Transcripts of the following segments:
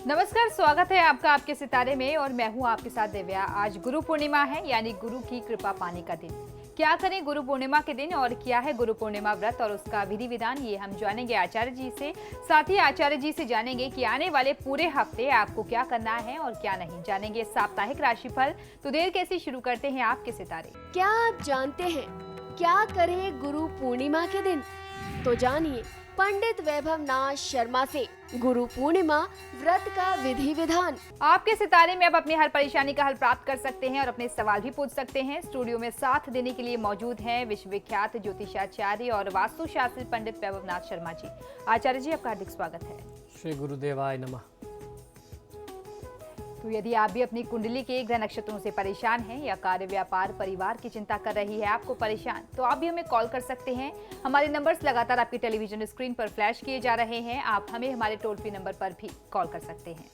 नमस्कार, स्वागत है आपका आपके सितारे में और मैं हूं आपके साथ दिव्या। आज गुरु पूर्णिमा है, यानी गुरु की कृपा पाने का दिन। क्या करें गुरु पूर्णिमा के दिन और क्या है गुरु पूर्णिमा व्रत और उसका विधि विधान, ये हम जानेंगे आचार्य जी से। साथ ही आचार्य जी से जानेंगे कि आने वाले पूरे हफ्ते आपको क्या करना है और क्या नहीं। जानेंगे साप्ताहिक राशिफल। तो देर कैसे शुरू करते हैं आपके सितारे। क्या आप जानते हैं क्या करें गुरु पूर्णिमा के दिन? तो जानिए पंडित वैभव नाथ शर्मा से गुरु पूर्णिमा व्रत का विधि विधान। आपके सितारे में अब अपनी हर परेशानी का हल प्राप्त कर सकते हैं और अपने सवाल भी पूछ सकते हैं। स्टूडियो में साथ देने के लिए मौजूद हैं विश्वविख्यात ज्योतिषाचार्य और वास्तुशास्त्री पंडित वैभव नाथ शर्मा जी। आचार्य जी, आपका हार्दिक स्वागत है। श्री गुरुदेवाय नमः। तो यदि आप भी अपनी कुंडली के ग्रह नक्षत्रों से परेशान हैं या कार्य व्यापार परिवार की चिंता कर रही है आपको परेशान, तो आप भी हमें कॉल कर सकते हैं। हमारे नंबर्स लगातार आपकी टेलीविजन स्क्रीन पर फ्लैश किए जा रहे हैं। आप हमें हमारे टोल फ्री नंबर पर भी कॉल कर सकते हैं।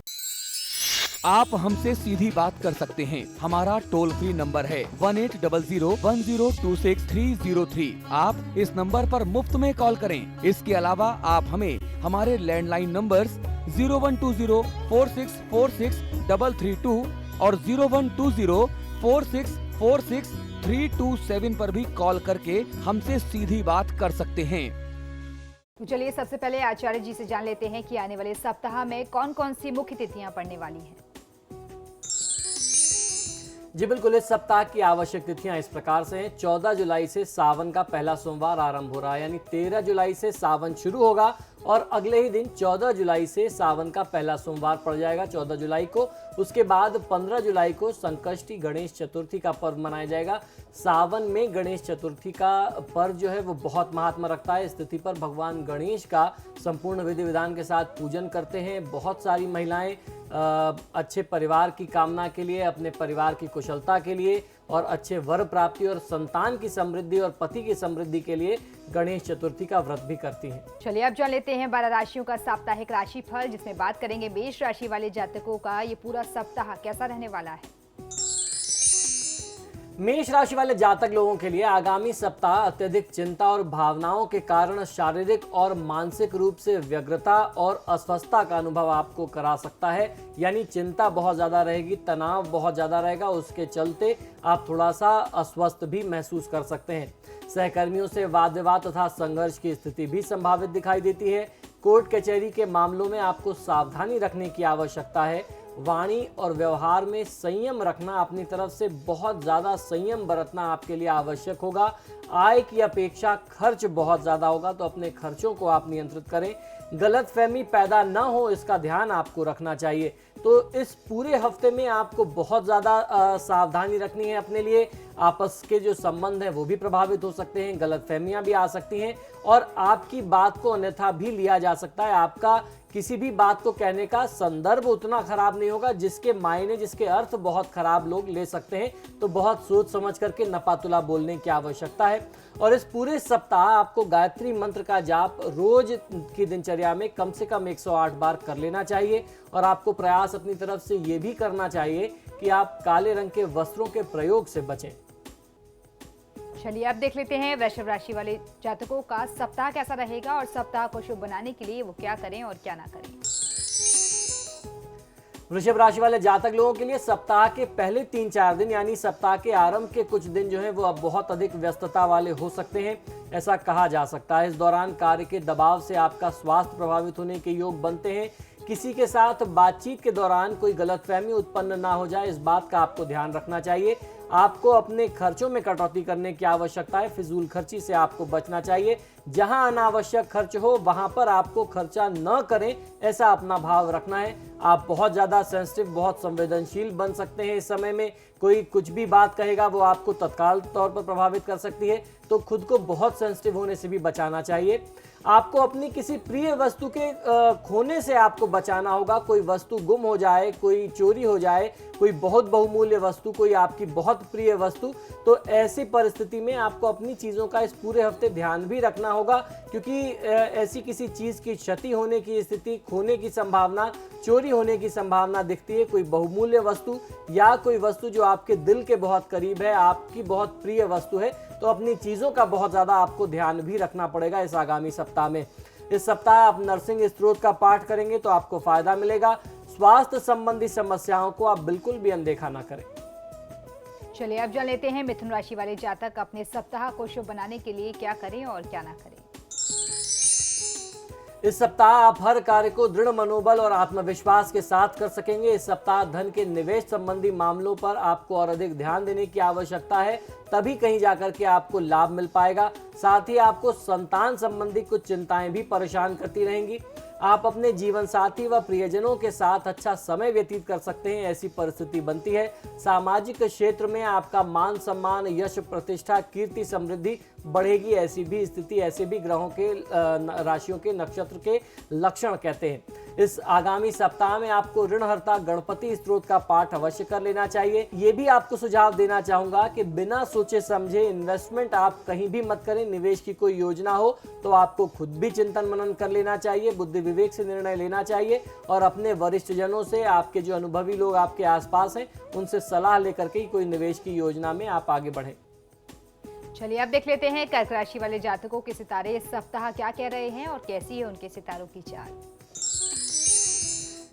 आप हमसे सीधी बात कर सकते हैं। हमारा टोल फ्री नंबर है 180010263003। आप इस नंबर पर मुफ्त में कॉल करें। इसके अलावा आप हमें हमारे लैंडलाइन नंबर्स 012046463332 और 012046463327 पर भी कॉल करके हमसे सीधी बात कर सकते हैं। तो चलिए सबसे पहले आचार्य जी से जान लेते हैं कि आने वाले सप्ताह में कौन कौन सी मुख्य तिथियां पड़ने वाली हैं। जी बिल्कुल, इस सप्ताह की आवश्यक तिथियां इस प्रकार से हैं। 14 जुलाई से सावन का पहला सोमवार आरंभ हो रहा है, यानी 13 जुलाई से सावन शुरू होगा और अगले ही दिन 14 जुलाई से सावन का पहला सोमवार पड़ जाएगा 14 जुलाई को। उसके बाद 15 जुलाई को संकष्टी गणेश चतुर्थी का पर्व मनाया जाएगा। सावन में गणेश चतुर्थी का पर्व जो है वो बहुत महात्मा रखता है। इस तिथि पर भगवान गणेश का संपूर्ण विधि विधान के साथ पूजन करते हैं। बहुत सारी महिलाएं अच्छे परिवार की कामना के लिए, अपने परिवार की कुशलता के लिए और अच्छे वर प्राप्ति और संतान की समृद्धि और पति की समृद्धि के लिए गणेश चतुर्थी का व्रत भी करती हैं। चलिए अब जान लेते हैं 12 राशियों का साप्ताहिक राशिफल, जिसमें बात करेंगे मेष राशि वाले जातकों का ये पूरा सप्ताह कैसा रहने वाला है। मेष राशि वाले जातक लोगों के लिए आगामी सप्ताह अत्यधिक चिंता और भावनाओं के कारण शारीरिक और मानसिक रूप से व्यग्रता और अस्वस्थता का अनुभव आपको करा सकता है। यानी चिंता बहुत ज़्यादा रहेगी, तनाव बहुत ज़्यादा रहेगा, उसके चलते आप थोड़ा सा अस्वस्थ भी महसूस कर सकते हैं। सहकर्मियों से वाद विवाद तथा संघर्ष की स्थिति भी संभावित दिखाई देती है। कोर्ट कचहरी के मामलों में आपको सावधानी रखने की आवश्यकता है। वाणी और व्यवहार में संयम रखना, अपनी तरफ से बहुत ज़्यादा संयम बरतना आपके लिए आवश्यक होगा। आय की अपेक्षा खर्च बहुत ज़्यादा होगा, तो अपने खर्चों को आप नियंत्रित करें। गलतफहमी पैदा न हो, इसका ध्यान आपको रखना चाहिए। तो इस पूरे हफ्ते में आपको बहुत ज़्यादा सावधानी रखनी है अपने लिए। आपस के जो संबंध हैं वो भी प्रभावित हो सकते हैं, गलतफहमियां भी आ सकती हैं और आपकी बात को अन्यथा भी लिया जा सकता है। आपका किसी भी बात को कहने का संदर्भ उतना खराब नहीं होगा जिसके मायने, जिसके अर्थ बहुत खराब लोग ले सकते हैं। तो बहुत सोच समझ करके नपातुला बोलने की आवश्यकता है। और इस पूरे सप्ताह आपको गायत्री मंत्र का जाप रोज की दिनचर्या में कम से कम 108 बार कर लेना चाहिए। और आपको प्रयास अपनी तरफ से ये भी करना चाहिए कि आप काले रंग के वस्त्रों के प्रयोग से बचें। चलिए अब देख लेते हैं वृषभ राशि वाले जातकों का सप्ताह कैसा रहेगा और सप्ताह को शुभ बनाने के लिए वो क्या करें और क्या ना करें। वृषभ राशि वाले जातक लोगों के लिए सप्ताह के पहले 3-4 दिन, यानी सप्ताह के आरंभ के कुछ दिन जो है वो अब बहुत अधिक व्यस्तता वाले हो सकते हैं, ऐसा कहा जा सकता है। इस दौरान कार्य के दबाव से आपका स्वास्थ्य प्रभावित होने के योग बनते हैं। किसी के साथ बातचीत के दौरान कोई गलतफहमी उत्पन्न ना हो जाए, इस बात का आपको ध्यान रखना चाहिए। आपको अपने खर्चों में कटौती करने की आवश्यकता है। फिजूल खर्ची से आपको बचना चाहिए। जहां अनावश्यक खर्च हो वहां पर आपको खर्चा न करें, ऐसा अपना भाव रखना है। आप बहुत ज़्यादा सेंसिटिव, बहुत संवेदनशील बन सकते हैं। इस समय में कोई कुछ भी बात कहेगा वो आपको तत्काल तौर पर प्रभावित कर सकती है, तो खुद को बहुत सेंसिटिव होने से भी बचाना चाहिए। आपको अपनी किसी प्रिय वस्तु के खोने से आपको बचाना होगा। कोई वस्तु गुम हो जाए, कोई चोरी हो जाए, कोई बहुत बहुमूल्य वस्तु, कोई आपकी बहुत प्रिय वस्तु, तो ऐसी परिस्थिति में आपको अपनी चीज़ों का इस पूरे हफ्ते ध्यान भी रखना होगा, क्योंकि ऐसी किसी चीज़ की क्षति होने की स्थिति, खोने की संभावना, चोरी होने की संभावना दिखती है। कोई बहुमूल्य वस्तु या कोई वस्तु जो आपके दिल के बहुत करीब है, आपकी बहुत प्रिय वस्तु है, तो अपनी चीज़ों का बहुत ज़्यादा आपको ध्यान भी रखना पड़ेगा इस आगामी सप्ताह में। इस सप्ताह आप नरसिंह स्तोत्र का पाठ करेंगे तो आपको फायदा मिलेगा। स्वास्थ्य संबंधी समस्याओं को आप बिल्कुल भी अनदेखा ना करें। चलिए अब जान लेते हैं मिथुन राशि वाले जातक अपने सप्ताह को शुभ बनाने के लिए क्या करें और क्या ना करें। इस सप्ताह आप हर कार्य को दृढ़ मनोबल और आत्मविश्वास के साथ कर सकेंगे। इस सप्ताह धन के निवेश संबंधी मामलों पर आपको और अधिक ध्यान देने की आवश्यकता है, तभी कहीं जाकर के आपको लाभ मिल पाएगा। साथ ही आपको संतान संबंधी कुछ चिंताएं भी परेशान करती रहेंगी। आप अपने जीवन साथी व प्रियजनों के साथ अच्छा समय व्यतीत कर सकते हैं, ऐसी परिस्थिति बनती है। सामाजिक क्षेत्र में आपका मान सम्मान, यश, प्रतिष्ठा, कीर्ति, समृद्धि बढ़ेगी। ऐसी भी स्थिति ऐसे भी ग्रहों के राशियों के नक्षत्र के लक्षण कहते हैं। इस आगामी सप्ताह में आपको ऋणहर्ता गणपति स्तोत्र का पाठ अवश्य कर लेना चाहिए। ये भी आपको सुझाव देना चाहूंगा कि बिना सोचे समझे इन्वेस्टमेंट आप कहीं भी मत करें। निवेश की कोई योजना हो तो आपको खुद भी चिंतन मनन कर लेना चाहिए, बुद्धि विवेक से निर्णय लेना चाहिए और अपने वरिष्ठ जनों से, आपके जो अनुभवी लोग आपके आसपास हैं, उनसे सलाह लेकर के कोई निवेश की योजना में आप आगे बढ़ें। चलिए अब देख लेते हैं कर्क राशि वाले जातकों के सितारे इस सप्ताह क्या कह रहे हैं और कैसी है उनके सितारों की चाल।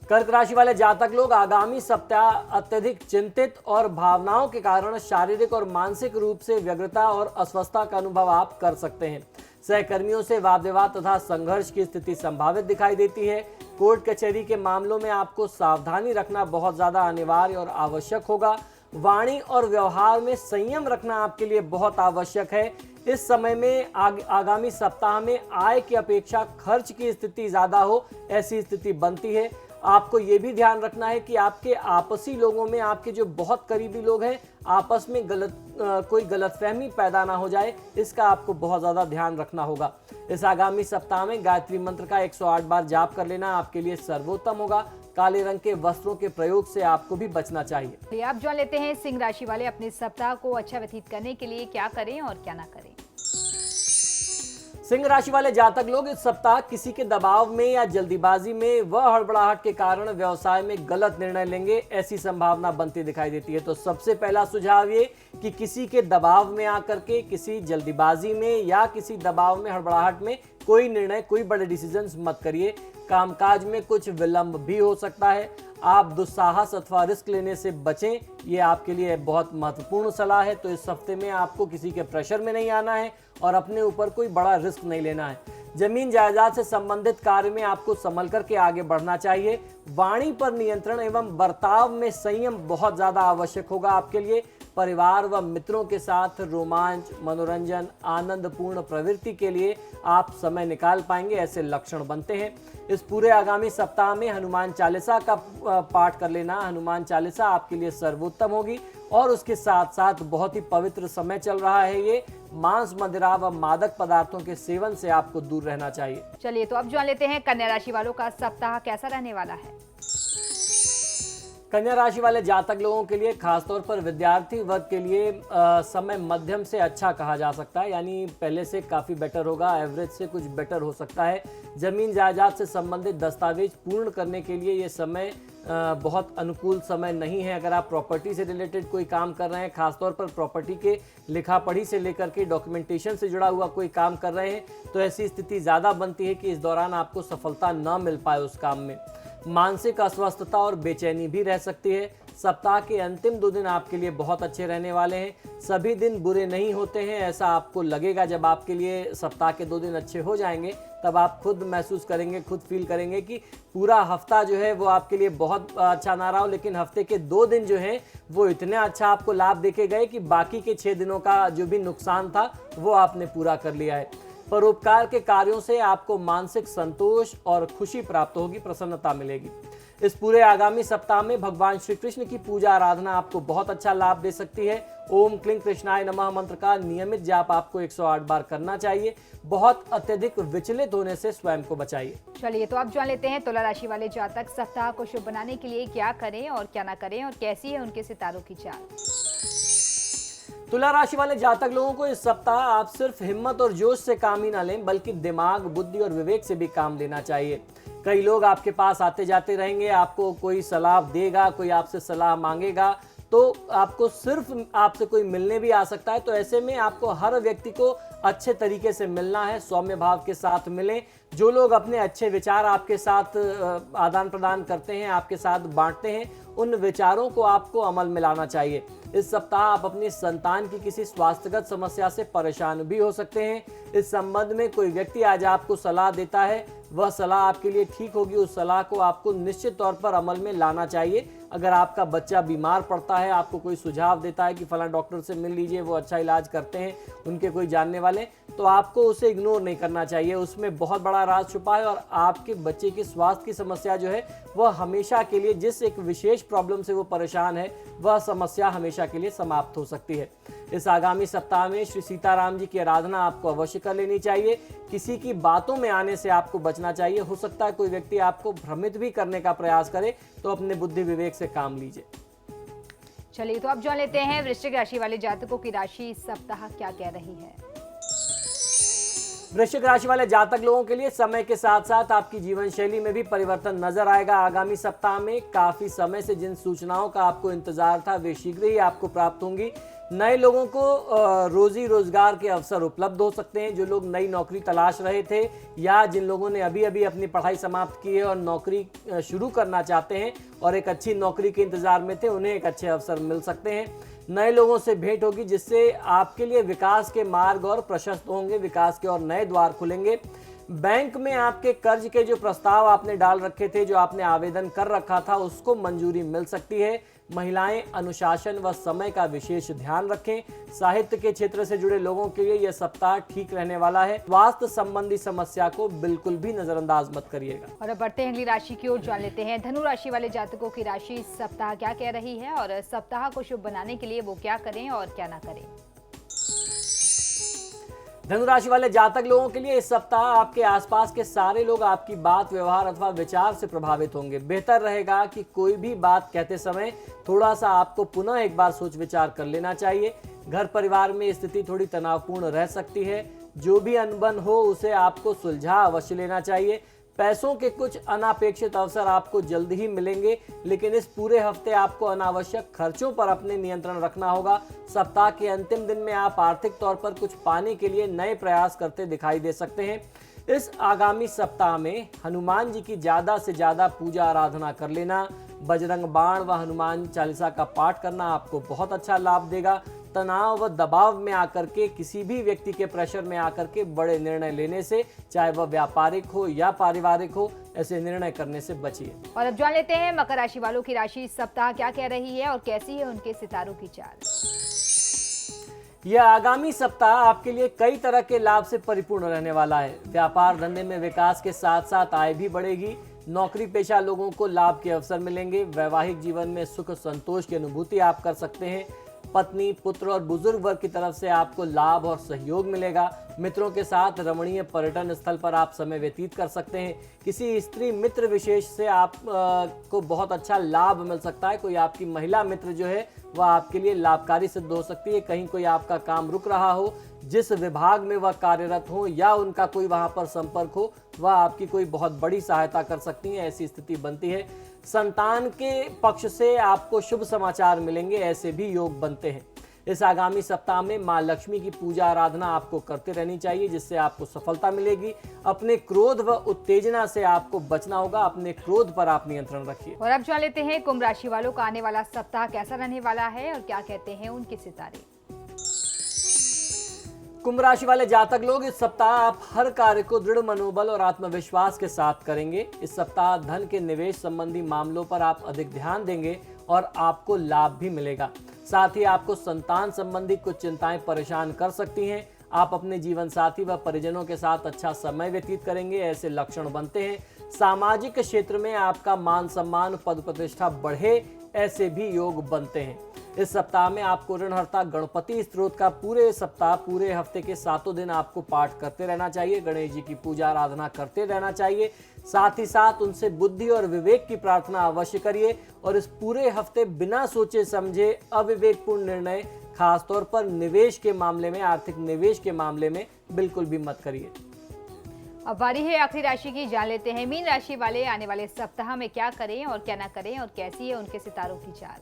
कर्क राशि वाले जातक लोग आगामी सप्ताह अत्यधिक चिंतित और भावनाओं के कारण शारीरिक और मानसिक रूप से व्यग्रता और अस्वस्थता का अनुभव आप कर सकते हैं। सहकर्मियों से वाद विवाद तथा संघर्ष की स्थिति संभावित दिखाई देती है। कोर्ट कचहरी के मामलों में आपको सावधानी रखना बहुत ज्यादा अनिवार्य और आवश्यक होगा। वाणी और व्यवहार में संयम रखना आपके लिए बहुत आवश्यक है। इस समय में आगामी सप्ताह में आय की अपेक्षा खर्च की स्थिति ज्यादा हो, ऐसी स्थिति बनती है। आपको ये भी ध्यान रखना है कि आपके आपसी लोगों में, आपके जो बहुत करीबी लोग हैं, आपस में कोई गलतफहमी पैदा ना हो जाए, इसका आपको बहुत ज्यादा ध्यान रखना होगा। इस आगामी सप्ताह में गायत्री मंत्र का 108 बार जाप कर लेना आपके लिए सर्वोत्तम होगा। काले रंग के वस्त्रों के प्रयोग से आपको भी बचना चाहिए। आप जान लेते हैं सिंह राशि वाले अपने सप्ताह को अच्छा व्यतीत करने के लिए क्या करें और क्या ना करें। सिंह राशि वाले जातक लोग इस सप्ताह किसी के दबाव में या जल्दीबाजी में व हड़बड़ाहट के कारण व्यवसाय में गलत निर्णय लेंगे, ऐसी संभावना बनती दिखाई देती है। तो सबसे पहला सुझाव ये कि किसी के दबाव में आकर के, किसी जल्दीबाजी में या किसी दबाव में, हड़बड़ाहट में कोई निर्णय, कोई बड़े डिसीजंस मत करिए। कामकाज में कुछ विलंब भी हो सकता है। आप दुस्साहस अथवा रिस्क लेने से बचें, ये आपके लिए बहुत महत्वपूर्ण सलाह है। तो इस हफ्ते में आपको किसी के प्रेशर में नहीं आना है और अपने ऊपर कोई बड़ा रिस्क नहीं लेना है। जमीन जायदाद से संबंधित कार्य में आपको संभल करके आगे बढ़ना चाहिए। वाणी पर नियंत्रण एवं बर्ताव में संयम बहुत ज्यादा आवश्यक होगा आपके लिए। परिवार व मित्रों के साथ रोमांच, मनोरंजन, आनंदपूर्ण प्रवृत्ति के लिए आप समय निकाल पाएंगे, ऐसे लक्षण बनते हैं। इस पूरे आगामी सप्ताह में हनुमान चालीसा का पाठ कर लेना, हनुमान चालीसा आपके लिए सर्वोत्तम होगी। और उसके साथ साथ बहुत ही पवित्र समय चल रहा है ये, मांस, मदिरा व मादक पदार्थों के सेवन से आपको दूर रहना चाहिए। चलिए तो अब जान लेते हैं कन्या राशि वालों का सप्ताह कैसा रहने वाला है। कन्या राशि वाले जातक लोगों के लिए, खासतौर पर विद्यार्थी वर्ग के लिए समय मध्यम से अच्छा कहा जा सकता है, यानी पहले से काफ़ी बेटर होगा, एवरेज से कुछ बेटर हो सकता है। जमीन जायदाद से संबंधित दस्तावेज पूर्ण करने के लिए ये समय बहुत अनुकूल समय नहीं है। अगर आप प्रॉपर्टी से रिलेटेड कोई काम कर रहे हैं, खासतौर पर प्रॉपर्टी के लिखा पढ़ी से लेकर के डॉक्यूमेंटेशन से जुड़ा हुआ कोई काम कर रहे हैं, तो ऐसी स्थिति ज़्यादा बनती है कि इस दौरान आपको सफलता न मिल पाए उस काम में। मानसिक अस्वस्थता और बेचैनी भी रह सकती है। सप्ताह के अंतिम 2 दिन आपके लिए बहुत अच्छे रहने वाले हैं। सभी दिन बुरे नहीं होते हैं, ऐसा आपको लगेगा। जब आपके लिए सप्ताह के 2 दिन अच्छे हो जाएंगे, तब आप खुद महसूस करेंगे, खुद फील करेंगे कि पूरा हफ्ता जो है वो आपके लिए बहुत अच्छा ना रहा हो, लेकिन हफ्ते के 2 दिन जो हैं वो इतने अच्छा आपको लाभ देखे गए कि बाकी के 6 दिनों का जो भी नुकसान था वो आपने पूरा कर लिया है। परोपकार के कार्यों से आपको मानसिक संतोष और खुशी प्राप्त होगी, प्रसन्नता मिलेगी। इस पूरे आगामी सप्ताह में भगवान श्री कृष्ण की पूजा आराधना आपको बहुत अच्छा लाभ दे सकती है। ओम क्लीं कृष्णाय नमः मंत्र का नियमित जाप आपको 108 बार करना चाहिए। बहुत अत्यधिक विचलित होने से स्वयं को बचाइए। चलिए तो अब जान लेते हैं तुला राशि वाले जातक सप्ताह को शुभ बनाने के लिए क्या करें और क्या ना करें और कैसी है उनके सितारों की चाल। तुला राशि वाले जातक लोगों को इस सप्ताह आप सिर्फ हिम्मत और जोश से काम ही ना लें, बल्कि दिमाग, बुद्धि और विवेक से भी काम लेना चाहिए। कई लोग आपके पास आते जाते रहेंगे, आपको कोई सलाह देगा, कोई आपसे सलाह मांगेगा, तो आपको सिर्फ आपसे कोई मिलने भी आ सकता है। तो ऐसे में आपको हर व्यक्ति को अच्छे तरीके से मिलना है, सौम्य भाव के साथ मिलें, जो लोग अपने अच्छे विचार आपके साथ आदान प्रदान करते हैं, आपके साथ बांटते हैं, उन विचारों को आपको अमल में लाना चाहिए। इस सप्ताह आप अपनी संतान की किसी स्वास्थ्यगत समस्या से परेशान भी हो सकते हैं। इस संबंध में कोई व्यक्ति आज आपको सलाह देता है, वह सलाह आपके लिए ठीक होगी। उस सलाह को आपको निश्चित तौर पर अमल में लाना चाहिए। अगर आपका बच्चा बीमार पड़ता है, आपको कोई सुझाव देता है कि फलां डॉक्टर से मिल लीजिए, वो अच्छा इलाज करते हैं, उनके कोई जानने वाले, तो आपको उसे इग्नोर नहीं करना चाहिए। उसमें बहुत बड़ा राज छुपा है और आपके बच्चे की स्वास्थ्य की समस्या जो है वह हमेशा के लिए, जिस एक विशेष प्रॉब्लम से वो परेशान है, वह समस्या हमेशा के लिए समाप्त हो सकती है। इस आगामी सप्ताह में श्री सीताराम जी की आराधना आपको अवश्य कर लेनी चाहिए। किसी की बातों में आने से आपको बचना चाहिए। हो सकता है कोई व्यक्ति आपको भ्रमित भी करने का प्रयास करे, तो अपने बुद्धि विवेक से काम लीजिए। चलिए, तो अब जान लेते हैं वृश्चिक राशि वाले जातकों की राशि इस सप्ताह क्या कह रही है। वृश्चिक राशि वाले जातक लोगों के लिए समय के साथ साथ आपकी जीवन शैली में भी परिवर्तन नजर आएगा। आगामी सप्ताह में काफी समय से जिन सूचनाओं का आपको इंतजार था, वे शीघ्र ही आपको प्राप्त होंगी। नए लोगों को रोजी रोजगार के अवसर उपलब्ध हो सकते हैं। जो लोग नई नौकरी तलाश रहे थे या जिन लोगों ने अभी अभी अपनी पढ़ाई समाप्त की है और नौकरी शुरू करना चाहते हैं और एक अच्छी नौकरी के इंतजार में थे, उन्हें एक अच्छे अवसर मिल सकते हैं। नए लोगों से भेंट होगी जिससे आपके लिए विकास के मार्ग और प्रशस्त होंगे, विकास के और नए द्वार खुलेंगे। बैंक में आपके कर्ज के जो प्रस्ताव आपने डाल रखे थे, जो आपने आवेदन कर रखा था, उसको मंजूरी मिल सकती है। महिलाएं अनुशासन व समय का विशेष ध्यान रखें। साहित्य के क्षेत्र से जुड़े लोगों के लिए यह सप्ताह ठीक रहने वाला है। स्वास्थ्य संबंधी समस्या को बिल्कुल भी नजरअंदाज मत करिएगा। और अब बढ़ते हैं अगली राशि की ओर, जान लेते हैं धनु राशि वाले जातकों की राशि इस सप्ताह क्या कह रही है और सप्ताह को शुभ बनाने के लिए वो क्या करें और क्या ना करें। धनुराशि वाले जातक लोगों के लिए इस सप्ताह आपके आसपास के सारे लोग आपकी बात, व्यवहार अथवा विचार से प्रभावित होंगे। बेहतर रहेगा कि कोई भी बात कहते समय थोड़ा सा आपको पुनः एक बार सोच विचार कर लेना चाहिए। घर परिवार में स्थिति थोड़ी तनावपूर्ण रह सकती है। जो भी अनबन हो उसे आपको सुलझा अवश्य लेना चाहिए। पैसों के कुछ अनापेक्षित अवसर आपको जल्द ही मिलेंगे, लेकिन इस पूरे हफ्ते आपको अनावश्यक खर्चों पर अपने नियंत्रण रखना होगा। सप्ताह के अंतिम दिन में आप आर्थिक तौर पर कुछ पाने के लिए नए प्रयास करते दिखाई दे सकते हैं। इस आगामी सप्ताह में हनुमान जी की ज्यादा से ज्यादा पूजा आराधना कर लेना, बजरंग बाण व हनुमान चालीसा का पाठ करना आपको बहुत अच्छा लाभ देगा। तनाव व दबाव में आकर के, किसी भी व्यक्ति के प्रेशर में आकर के बड़े निर्णय लेने से, चाहे वह व्यापारिक हो या पारिवारिक हो, ऐसे निर्णय करने से बचिए। और अब जान लेते हैं मकर राशि वालों की राशि इस सप्ताह क्या कह रही है और कैसी है उनके सितारों की चाल। यह आगामी सप्ताह आपके लिए कई तरह के लाभ से परिपूर्ण रहने वाला है। व्यापार धंधे में विकास के साथ साथ आय भी बढ़ेगी। नौकरी पेशा लोगों को लाभ के अवसर मिलेंगे। वैवाहिक जीवन में सुख संतोष की अनुभूति आप कर सकते हैं। पत्नी, पुत्र और बुजुर्ग वर्ग की तरफ से आपको लाभ और सहयोग मिलेगा। मित्रों के साथ रमणीय पर्यटन स्थल पर आप समय व्यतीत कर सकते हैं। किसी स्त्री मित्र विशेष से आप को बहुत अच्छा लाभ मिल सकता है। कोई आपकी महिला मित्र जो है वह आपके लिए लाभकारी सिद्ध हो सकती है। कहीं कोई आपका काम रुक रहा हो, जिस विभाग में वह कार्यरत हो या उनका कोई वहां पर संपर्क हो, वह आपकी कोई बहुत बड़ी सहायता कर सकती है। ऐसी स्थिति बनती है। संतान के पक्ष से आपको शुभ समाचार मिलेंगे, ऐसे भी योग बनते हैं। इस आगामी सप्ताह में मां लक्ष्मी की पूजा आराधना आपको करते रहनी चाहिए, जिससे आपको सफलता मिलेगी। अपने क्रोध व उत्तेजना से आपको बचना होगा। अपने क्रोध पर आप नियंत्रण रखिए। और अब जान लेते हैं कुंभ राशि वालों का आने वाला सप्ताह कैसा रहने वाला है और क्या कहते हैं उनके सितारे। कुंभ राशि वाले जातक लोग, इस सप्ताह आप हर कार्य को दृढ़ मनोबल और आत्मविश्वास के साथ करेंगे। इस सप्ताह धन के निवेश संबंधी मामलों पर आप अधिक ध्यान देंगे और आपको लाभ भी मिलेगा। साथ ही आपको संतान संबंधी कुछ चिंताएं परेशान कर सकती हैं। आप अपने जीवन साथी व परिजनों के साथ अच्छा समय व्यतीत करेंगे, ऐसे लक्षण बनते हैं। सामाजिक क्षेत्र में आपका मान सम्मान, पद प्रतिष्ठा बढ़े, ऐसे भी योग बनते हैं। इस सप्ताह में आपको ऋणहर्ता गणपति स्तोत्र का पूरे सप्ताह, पूरे हफ्ते के 7 दिन आपको पाठ करते रहना चाहिए। गणेश जी की पूजा आराधना करते रहना चाहिए। साथ ही साथ उनसे बुद्धि और विवेक की प्रार्थना अवश्य करिए। और इस पूरे हफ्ते बिना सोचे समझे अविवेकपूर्ण निर्णय, खासतौर पर निवेश के मामले में, आर्थिक निवेश के मामले में बिल्कुल भी मत करिए। अब बारी है आखिरी राशि की, जान लेते हैं मीन राशि वाले आने वाले सप्ताह में क्या करें और क्या ना करें और कैसी है उनके सितारों की चाल।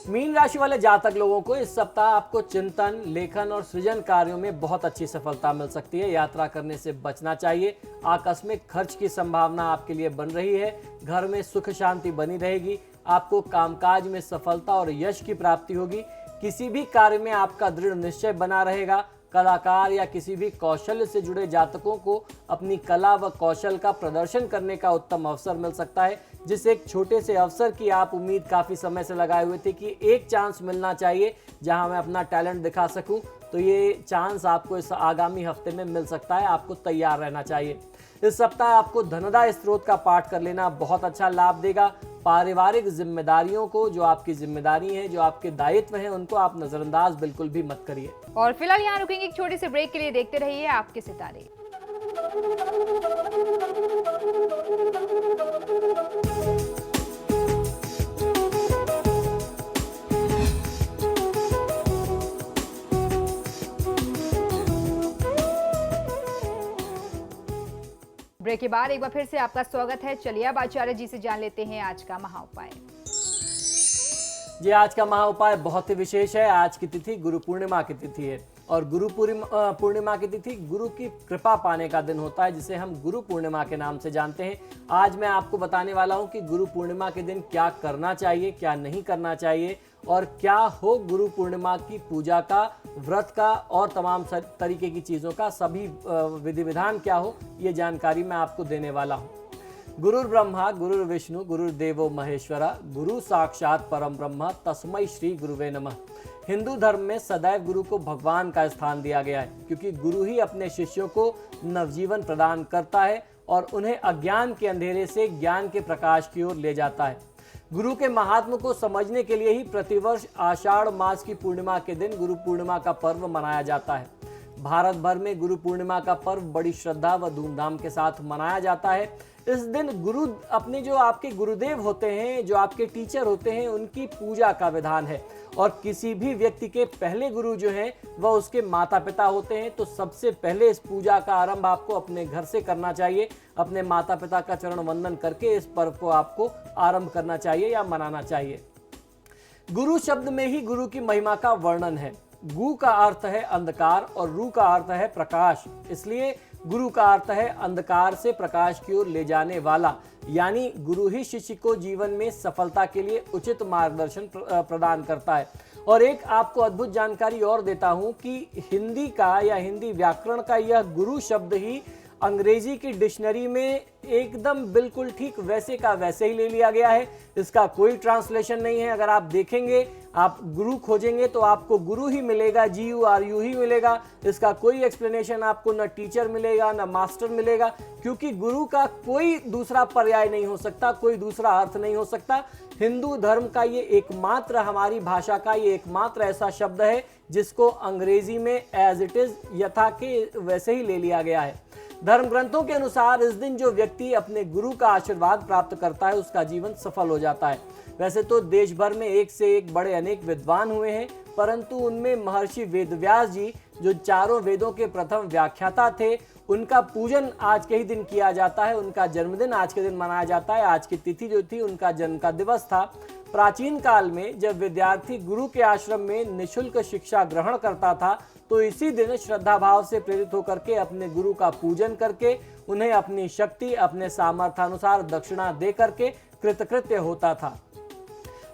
मीन राशि वाले जातक लोगों को इस सप्ताह आपको चिंतन, लेखन और सृजन कार्यों में बहुत अच्छी सफलता मिल सकती है। यात्रा करने से बचना चाहिए। आकस्मिक खर्च की संभावना आपके लिए बन रही है। घर में सुख शांति बनी रहेगी। आपको कामकाज में सफलता और यश की प्राप्ति होगी। किसी भी कार्य में आपका दृढ़ निश्चय बना रहेगा। कलाकार या किसी भी कौशल से जुड़े जातकों को अपनी कला व कौशल का प्रदर्शन करने का उत्तम अवसर मिल सकता है। जिस एक छोटे से अवसर की आप उम्मीद काफी समय से लगाए हुए थे कि एक चांस मिलना चाहिए जहां मैं अपना टैलेंट दिखा सकूं, तो ये चांस आपको इस आगामी हफ्ते में मिल सकता है। आपको तैयार रहना चाहिए। इस सप्ताह आपको धनदा स्त्रोत का पाठ कर लेना बहुत अच्छा लाभ देगा। पारिवारिक जिम्मेदारियों को, जो आपकी जिम्मेदारी है, जो आपके दायित्व हैं, उनको आप नजरअंदाज बिल्कुल भी मत करिए। और फिलहाल यहाँ रुकेंगे एक छोटे से ब्रेक के लिए। देखते रहिए आपके सितारे। ब्रेक के बाद एक बार फिर से आपका स्वागत है। चलिए अब आचार्य जी से जान लेते हैं आज का महाउपाय। जी, आज का महाउपाय बहुत ही विशेष है। आज की तिथि गुरु पूर्णिमा की तिथि है और गुरु पूर्णिमा की तिथि गुरु की कृपा पाने का दिन होता है, जिसे हम गुरु पूर्णिमा के नाम से जानते हैं। आज मैं आपको बताने वाला हूं कि गुरु पूर्णिमा के दिन क्या करना चाहिए, क्या नहीं करना चाहिए और क्या हो गुरु पूर्णिमा की पूजा का, व्रत का और तमाम तरीके की चीज़ों का सभी विधि विधान क्या हो, ये जानकारी मैं आपको देने वाला हूँ। गुरुर् ब्रह्मा गुरुर्विष्णु गुरुर्देवो महेश्वरा गुरु साक्षात परम ब्रह्म तस्मै श्री गुरुवे नमः। हिंदू धर्म में सदैव गुरु को भगवान का स्थान दिया गया है, क्योंकि गुरु ही अपने शिष्यों को नवजीवन प्रदान करता है और उन्हें अज्ञान के अंधेरे से ज्ञान के प्रकाश की ओर ले जाता है। गुरु के महात्म को समझने के लिए ही प्रतिवर्ष आषाढ़ मास की पूर्णिमा के दिन गुरु पूर्णिमा का पर्व मनाया जाता है। भारत भर में गुरु पूर्णिमा का पर्व बड़ी श्रद्धा व धूमधाम के साथ मनाया जाता है। इस दिन गुरु अपने जो आपके गुरुदेव होते हैं, जो आपके टीचर होते हैं, उनकी पूजा का विधान है। और किसी भी व्यक्ति के पहले गुरु जो हैं वह उसके माता पिता होते हैं। तो सबसे पहले इस पूजा का आरंभ आपको अपने घर से करना चाहिए। अपने माता पिता का चरण वंदन करके इस पर्व को आपको आरंभ करना चाहिए या मनाना चाहिए। गुरु शब्द में ही गुरु की महिमा का वर्णन है। गु का अर्थ है अंधकार और रू का अर्थ है प्रकाश, इसलिए गुरु का अर्थ है अंधकार से प्रकाश की ओर ले जाने वाला। यानी गुरु ही शिष्य को जीवन में सफलता के लिए उचित मार्गदर्शन प्रदान करता है। और एक आपको अद्भुत जानकारी और देता हूं कि हिंदी का या हिंदी व्याकरण का यह गुरु शब्द ही अंग्रेजी की डिक्शनरी में एकदम बिल्कुल ठीक वैसे का वैसे ही ले लिया गया है। इसका कोई ट्रांसलेशन नहीं है। अगर आप देखेंगे, आप गुरु खोजेंगे तो आपको गुरु ही मिलेगा, GURU ही मिलेगा। इसका कोई एक्सप्लेनेशन आपको न टीचर मिलेगा न मास्टर मिलेगा, क्योंकि गुरु का कोई दूसरा पर्याय नहीं हो सकता, कोई दूसरा अर्थ नहीं हो सकता। हिंदू धर्म का ये एकमात्र, हमारी भाषा का ये एकमात्र ऐसा शब्द है जिसको अंग्रेजी में एज इट इज, यथा के वैसे ही ले लिया गया है। धर्म ग्रंथों के अनुसार इस दिन जो व्यक्ति अपने गुरु का आशीर्वाद प्राप्त करता है उसका जीवन सफल हो जाता है। वैसे तो देश भर में एक से एक बड़े अनेक विद्वान हुए हैं, परंतु उनमें महर्षि वेदव्यास जी, जो चारों वेदों के प्रथम व्याख्याता थे, उनका पूजन आज के ही दिन किया जाता है। उनका जन्मदिन आज के दिन मनाया जाता है। आज की तिथि जो थी उनका जन्म का दिवस था। प्राचीन काल में जब विद्यार्थी गुरु के आश्रम में निःशुल्क शिक्षा ग्रहण करता था, तो इसी दिन श्रद्धा भाव से प्रेरित होकर के अपने गुरु का पूजन करके उन्हें अपनी शक्ति, अपने सामर्थ्यानुसार दक्षिणा दे करके कृतकृत्य होता था।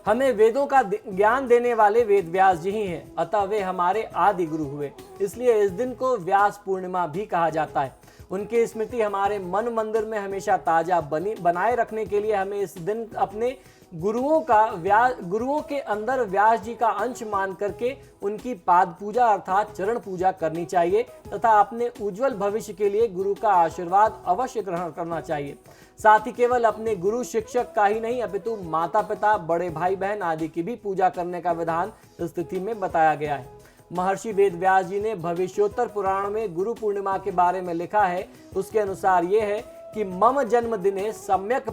हमें वेदों का ज्ञान देने वाले वेद व्यास जी ही हैं, अतः वे हमारे आदि गुरु हुए। इसलिए इस दिन को व्यास पूर्णिमा भी कहा जाता है। उनकी स्मृति हमारे मन मंदिर में हमेशा ताजा बनाए रखने के लिए हमें इस दिन अपने गुरुओं के अंदर व्यास जी का अंश मान करके उनकी पाद पूजा अर्थात चरण पूजा करनी चाहिए तथा अपने उज्जवल भविष्य के लिए गुरु का आशीर्वाद अवश्य ग्रहण करना चाहिए। साथ ही केवल अपने गुरु शिक्षक का ही नहीं, अपितु माता पिता, बड़े भाई बहन आदि की भी पूजा करने का विधान इस तिथि में बताया गया है। महर्षि वेद व्यास जी ने भविष्योत्तर पुराण में गुरु पूर्णिमा के बारे में लिखा है। उसके अनुसार ये है कि मम जन्मदिने सम्यक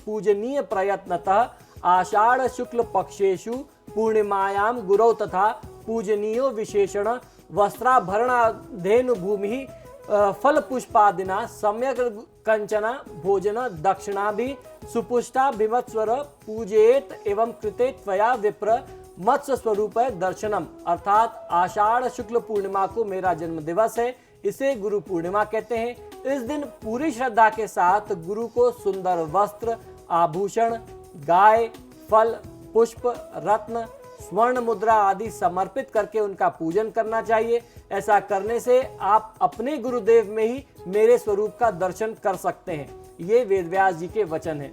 पूजनीय प्रयत्नतः आषाढ़ शुक्ल पक्षेषु पूर्णिमायाम गुरौ तथा पूजनीयो विशेषण वस्त्राभरणाधेनु भूमि फल पुष्पादिना सम्यक कंचना भोजन दक्षिणा भी सुपुष्टा विमत्स्वर पूजेत एवं कृते त्वया विप्र मत्स्य स्वरूप दर्शनम अर्थात आषाढ़ शुक्ल पूर्णिमा को मेरा जन्म दिवस है, इसे गुरु पूर्णिमा कहते हैं। इस दिन पूरी श्रद्धा के साथ गुरु को सुंदर वस्त्र, आभूषण, गाय, फल, पुष्प, रत्न, स्वर्ण मुद्रा आदि समर्पित करके उनका पूजन करना चाहिए। ऐसा करने से आप अपने गुरुदेव में ही मेरे स्वरूप का दर्शन कर सकते हैं। ये वेदव्यास जी के वचन हैं।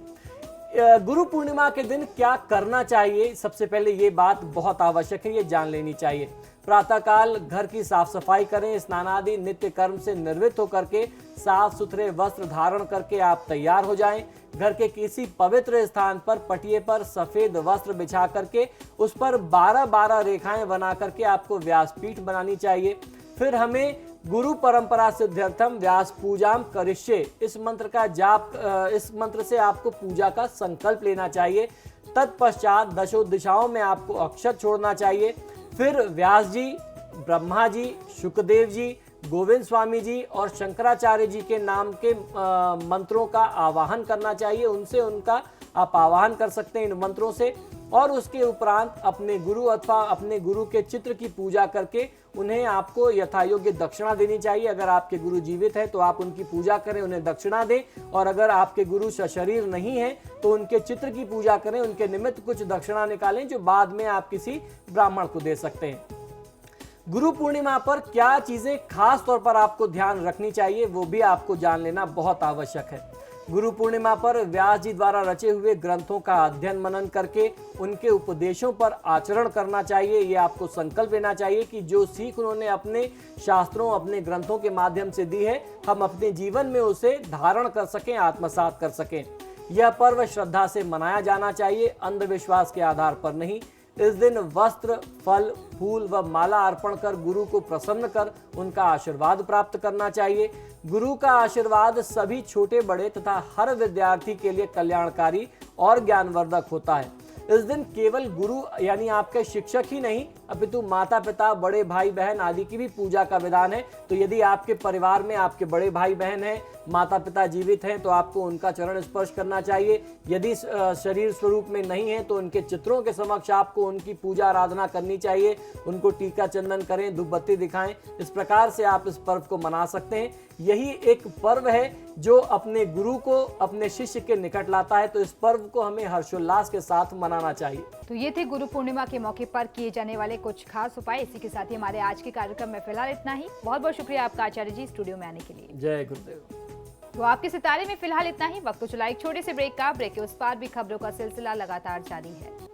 गुरु पूर्णिमा के दिन क्या करना चाहिए, सबसे पहले ये बात बहुत आवश्यक है, ये जान लेनी चाहिए। प्रातःकाल घर की साफ सफाई करें, स्नानादि नित्य कर्म से निर्वृत्त होकर के साफ सुथरे वस्त्र धारण करके आप तैयार हो जाएं। घर के किसी पवित्र स्थान पर पटिए पर सफेद वस्त्र बिछा करके उस पर 12-12 रेखाएं बना करके आपको व्यासपीठ बनानी चाहिए। फिर हमें गुरु परंपरा सिद्ध्यर्थम व्यास पूजाम करिष्ये इस मंत्र का जाप, इस मंत्र से आपको पूजा का संकल्प लेना चाहिए। तत्पश्चात दशों दिशाओं में आपको अक्षत छोड़ना चाहिए। फिर व्यास जी, ब्रह्मा जी, शुकदेव जी, गोविंद स्वामी जी और शंकराचार्य जी के नाम के मंत्रों का आवाहन करना चाहिए। उनसे उनका आप आवाहन कर सकते हैं इन मंत्रों से। और उसके उपरांत अपने गुरु अथवा अपने गुरु के चित्र की पूजा करके उन्हें आपको यथायोग्य दक्षिणा देनी चाहिए। अगर आपके गुरु जीवित है तो आप उनकी पूजा करें, उन्हें दक्षिणा दें। और अगर आपके गुरु सशरीर नहीं है तो उनके चित्र की पूजा करें, उनके निमित्त कुछ दक्षिणा निकालें जो बाद में आप किसी ब्राह्मण को दे सकते हैं। गुरु पूर्णिमा पर क्या चीजें खास तौर पर आपको ध्यान रखनी चाहिए वो भी आपको जान लेना बहुत आवश्यक है। गुरु पूर्णिमा पर व्यास जी द्वारा रचे हुए ग्रंथों का अध्ययन मनन करके उनके उपदेशों पर आचरण करना चाहिए। ये आपको संकल्प लेना चाहिए कि जो सीख उन्होंने अपने शास्त्रों, अपने ग्रंथों के माध्यम से दी है, हम अपने जीवन में उसे धारण कर सकें, आत्मसात कर सकें। यह पर्व श्रद्धा से मनाया जाना चाहिए, अंधविश्वास के आधार पर नहीं। इस दिन वस्त्र, फल, फूल व माला अर्पण कर गुरु को प्रसन्न कर उनका आशीर्वाद प्राप्त करना चाहिए। गुरु का आशीर्वाद सभी छोटे बड़े तथा हर विद्यार्थी के लिए कल्याणकारी और ज्ञानवर्धक होता है। इस दिन केवल गुरु यानी आपके शिक्षक ही नहीं अपितु माता पिता, बड़े भाई बहन आदि की भी पूजा का विधान है। तो यदि आपके परिवार में आपके बड़े भाई बहन हैं, माता पिता जीवित हैं तो आपको उनका चरण स्पर्श करना चाहिए। यदि शरीर स्वरूप में नहीं है तो उनके चित्रों के समक्ष आपको उनकी पूजा आराधना करनी चाहिए। उनको टीका चंदन करें, धूप बत्ती दिखाएं। इस प्रकार से आप इस पर्व को मना सकते हैं। यही एक पर्व है जो अपने गुरु को अपने शिष्य के निकट लाता है। तो इस पर्व को हमें हर्षोल्लास के साथ मनाना चाहिए। तो ये थे गुरु पूर्णिमा के मौके पर किए जाने वाले कुछ खास उपाय। इसी के साथ ही हमारे आज के कार्यक्रम में फिलहाल इतना ही। बहुत बहुत शुक्रिया आपका आचार्य जी स्टूडियो में आने के लिए। जय गुरुदेव। तो आपके सितारे में फिलहाल इतना ही। वक्त तो चला एक छोटे से ब्रेक का। ब्रेक के उस पार भी खबरों का सिलसिला लगातार जारी है।